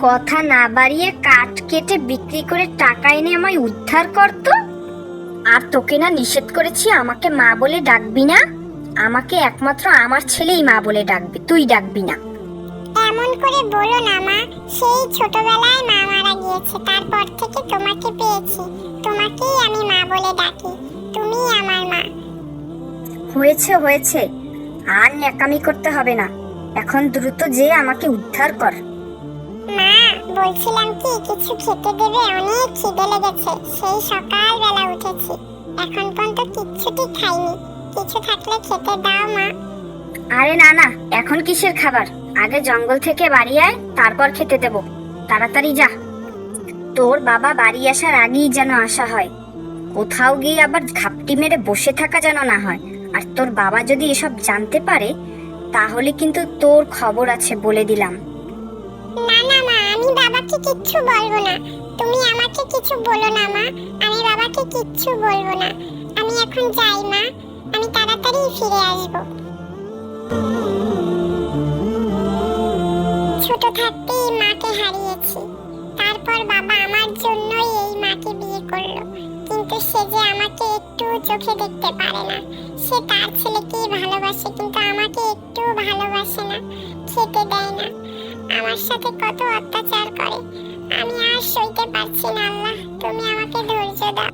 কথা না বাড়িয়ে কাঠ কেটে বিক্রি করে টাকা এনে আমায় উদ্ধার করতো। আর তোকে না নিষেধ করেছি আমাকে মা বলে ডাকবি না? আমাকে একমাত্র আমার ছেলেই মা বলে ডাকবে, তুই ডাকবি না। এমন করে বলো না মা, সেই ছোটবেলায় মা মারা গিয়েছে, তারপর থেকে তোমাকে পেয়েছি, তোমাকেই আমি মা বলে ডাকি, তুমিই আমার মা। হয়েছে হয়েছে, আর ন্যাকামি করতে হবে না, এখন দ্রুত যে আমাকে উদ্ধার কর। মা, বলছিলাম কি কিছু খেতে দেবে, অনেক খিদে লেগেছে, সেই সকালবেলা উঠেছি, এখন পর্যন্ত কিচ্ছুটি খাইনি, কিছু থাকলে খেতে দাও মা। আরে না না, এখন কিসের খাবার, আগে জঙ্গল থেকে বাড়ি আয়, তারপর খেতে দেব, তাড়াতাড়ি যা। তোর বাবা বাড়ি আসার আগেই যেন আসা হয়, কোথাও গিয়ে আবার ঘাপটি মেরে বসে থাকা যেন না হয়। আর তোর বাবা যদি এসব জানতে পারে তাহলে কিন্তু তোর খবর আছে, বলে দিলাম। না না মা, আমি বাবাকে কিচ্ছু বলবো না, তুমি আমাকে কিছু বলো না মা, আমি বাবাকে কিচ্ছু বলবো না, আমি এখন যাই মা, আমি তাড়াতাড়ি ফিরে আসবো। ছোট থাকতেই মাকে হারিয়েছি, তারপর বাবা আমার জন্যই এই মাকে বিয়ে করলো, কিন্তু সে যে আমাকে একটু চোখে দেখতে পারে না, সে তার ছেলেকেই ভালোবাসে কিন্তু আমাকে একটু ভালোবাসে না, খেতে দেয় না, আমার সাথে কত অত্যাচার করে, আমি আর সইতে পারছি না। আল্লাহ, তুমি আমাকে ধৈর্য দাও।